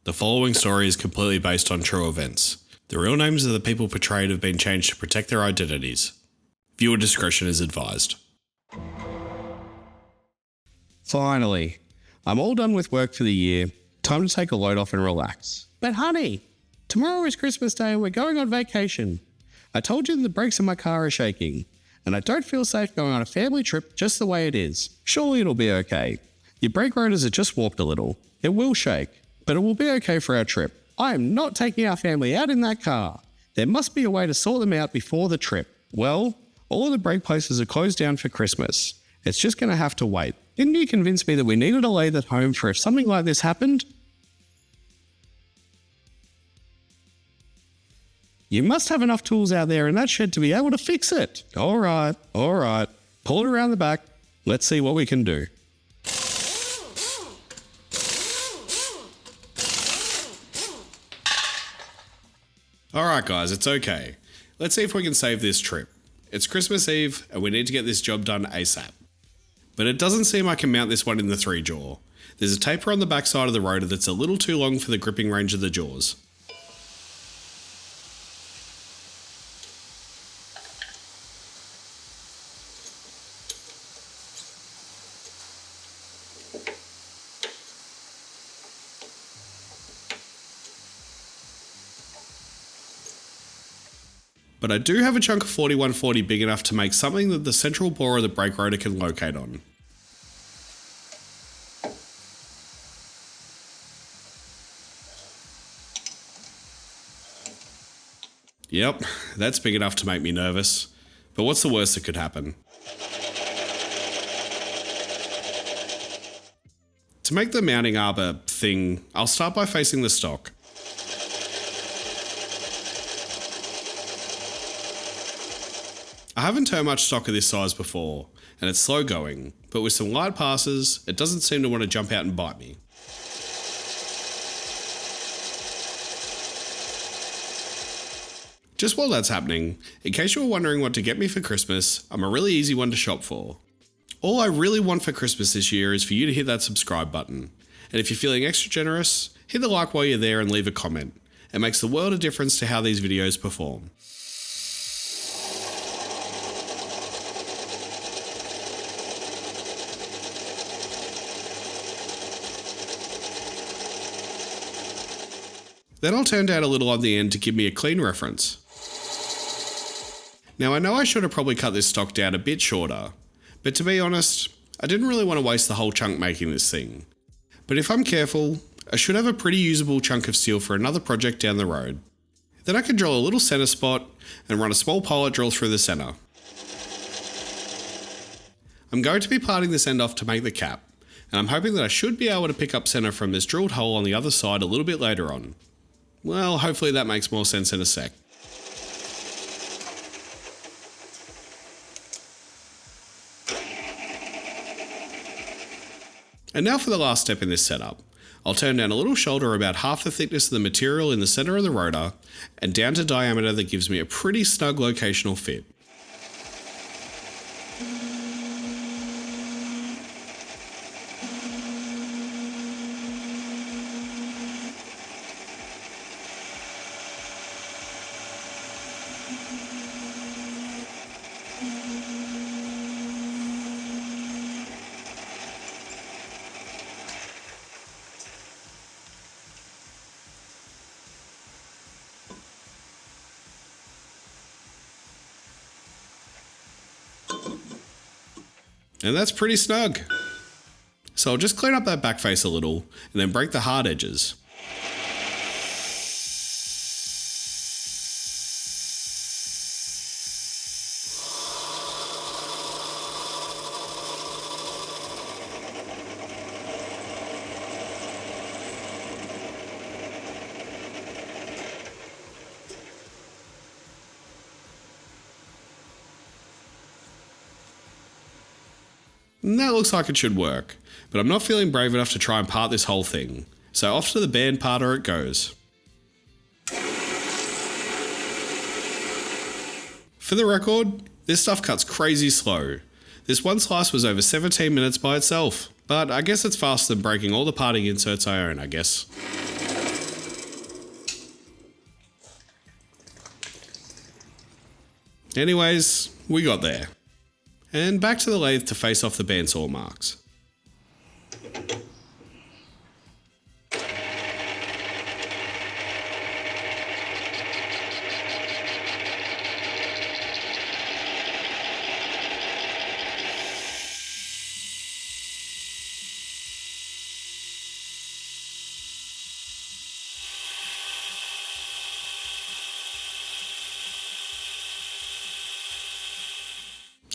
The following story is completely based on true events. The real names of the people portrayed have been changed to protect their identities. Viewer discretion is advised. Finally, I'm all done with work for the year. Time to take a load off and relax. But honey, tomorrow is Christmas Day and we're going on vacation. I told you the brakes in my car are shaking, and I don't feel safe going on a family trip just the way it is. Surely it'll be okay. Your brake rotors are just warped a little. It will shake, but it will be okay for our trip. I am not taking our family out in that car. There must be a way to sort them out before the trip. Well, all of the brake places are closed down for Christmas. It's just going to have to wait. Didn't you convince me that we needed a lathe at home for if something like this happened? You must have enough tools out there in that shed to be able to fix it. All right. Pull it around the back. Let's see what we can do. Alright guys, it's okay. Let's see if we can save this trip. It's Christmas Eve and we need to get this job done ASAP. But it doesn't seem I can mount this one in the 3-jaw. There's a taper on the back side of the rotor that's a little too long for the gripping range of the jaws. But I do have a chunk of 4140 big enough to make something that the central bore of the brake rotor can locate on. Yep, that's big enough to make me nervous. But what's the worst that could happen? To make the mounting arbor thing, I'll start by facing the stock. I haven't turned much stock of this size before, and it's slow going, but with some light passes, it doesn't seem to want to jump out and bite me. Just while that's happening, in case you were wondering what to get me for Christmas, I'm a really easy one to shop for. All I really want for Christmas this year is for you to hit that subscribe button, and if you're feeling extra generous, hit the like while you're there and leave a comment. It makes the world of difference to how these videos perform. Then I'll turn down a little on the end to give me a clean reference. Now I know I should have probably cut this stock down a bit shorter, but to be honest, I didn't really want to waste the whole chunk making this thing. But if I'm careful, I should have a pretty usable chunk of steel for another project down the road. Then I can drill a little center spot and run a small pilot drill through the center. I'm going to be parting this end off to make the cap, and I'm hoping that I should be able to pick up center from this drilled hole on the other side a little bit later on. Well, hopefully that makes more sense in a sec. And now for the last step in this setup. I'll turn down a little shoulder about half the thickness of the material in the center of the rotor and down to diameter that gives me a pretty snug locational fit. And that's pretty snug. So I'll just clean up that back face a little and then break the hard edges. And that looks like it should work, but I'm not feeling brave enough to try and part this whole thing, so off to the band parter it goes. For the record, this stuff cuts crazy slow. This one slice was over 17 minutes by itself, but I guess it's faster than breaking all the parting inserts I own, I guess. Anyways, we got there. And back to the lathe to face off the bandsaw marks.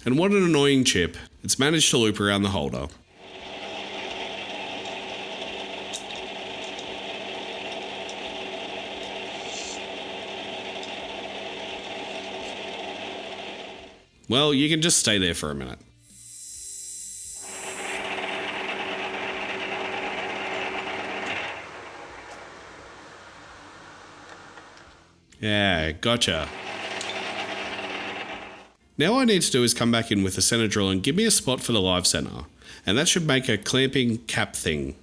And what an annoying chip, it's managed to loop around the holder. Well, you can just stay there for a minute. Yeah, gotcha. Now all I need to do is come back in with the center drill and give me a spot for the live center, and that should make a clamping cap thing.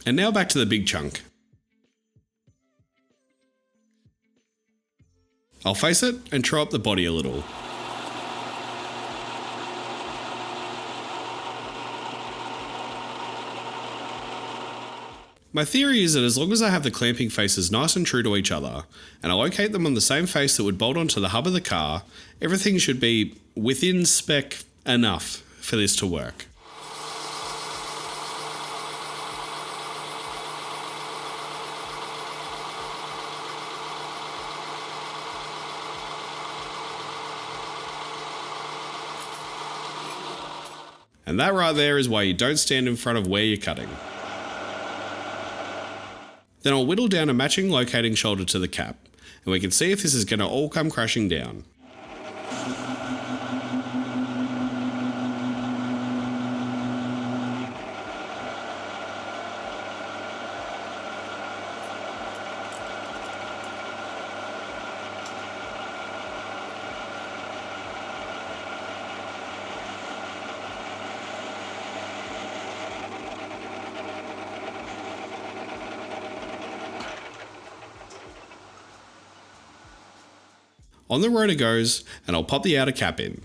And now back to the big chunk. I'll face it and try up the body a little. My theory is that as long as I have the clamping faces nice and true to each other, and I locate them on the same face that would bolt onto the hub of the car, everything should be within spec enough for this to work. And that right there is why you don't stand in front of where you're cutting. Then I'll whittle down a matching locating shoulder to the cap, and we can see if this is going to all come crashing down. On the rotor goes, and I'll pop the outer cap in.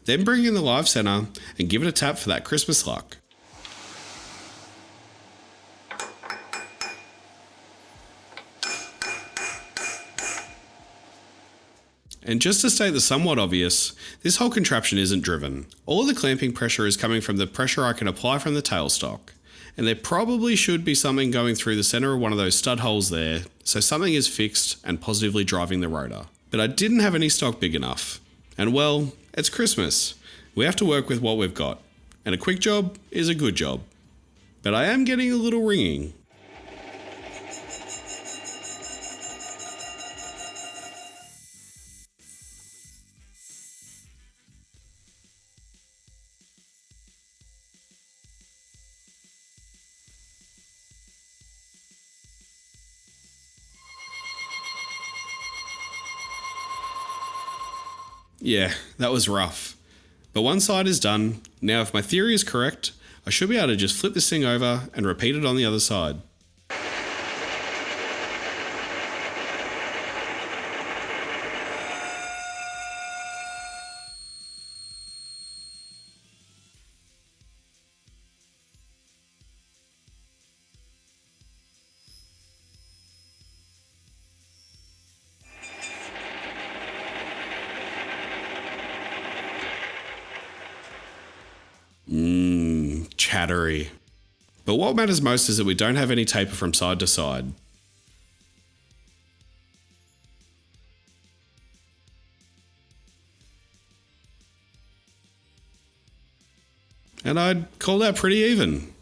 Then bring in the live center and give it a tap for that Christmas luck. And just to state the somewhat obvious, this whole contraption isn't driven. All of the clamping pressure is coming from the pressure I can apply from the tailstock. And there probably should be something going through the center of one of those stud holes there, so something is fixed and positively driving the rotor. But I didn't have any stock big enough. And well, it's Christmas. We have to work with what we've got. And a quick job is a good job. But I am getting a little ringing. Yeah, that was rough. But one side is done. Now if my theory is correct, I should be able to just flip this thing over and repeat it on the other side. Chattery. But what matters most is that we don't have any taper from side to side. And I'd call that pretty even.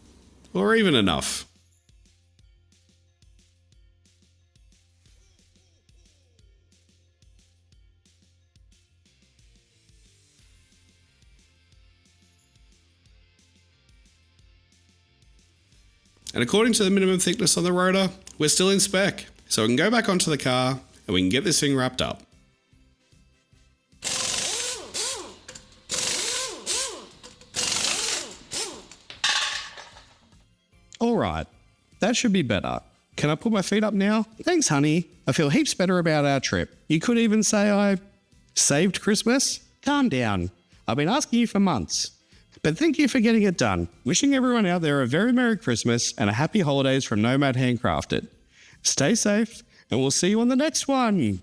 Or even enough. And according to the minimum thickness on the rotor, we're still in spec. So we can go back onto the car and we can get this thing wrapped up. Alright, that should be better. Can I put my feet up now? Thanks, honey. I feel heaps better about our trip. You could even say I saved Christmas? Calm down. I've been asking you for months. But thank you for getting it done. Wishing everyone out there a very Merry Christmas and a happy holidays from Nomad Handcrafted. Stay safe, and we'll see you on the next one.